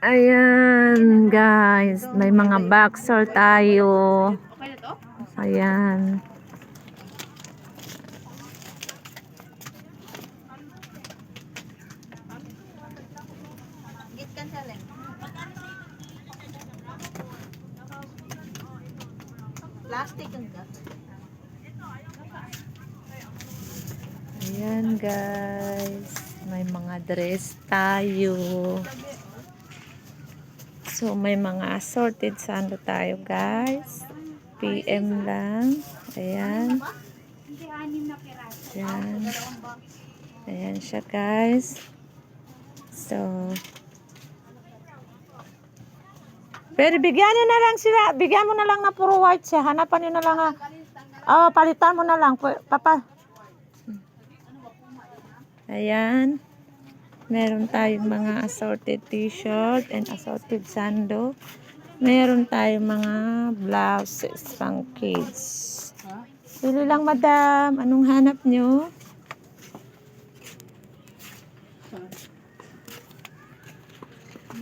Ayan, guys. May mga boxer tayo. Ayan. Plastic ang ka. Ayan, guys. May mga dress tayo. So, may mga assorted sando tayo, guys. PM lang. Ayan. Ayan. Ayan siya, guys. So, pero bigyan nyo na lang sila. Bigyan mo na lang na puro white siya. Hanapan nyo na lang. Oh, palitan mo na lang. Papa. Ayan. Meron tayong mga assorted t-shirt and assorted sando. Meron tayong mga blouses pang kids. Pili lang, madam. Anong hanap nyo?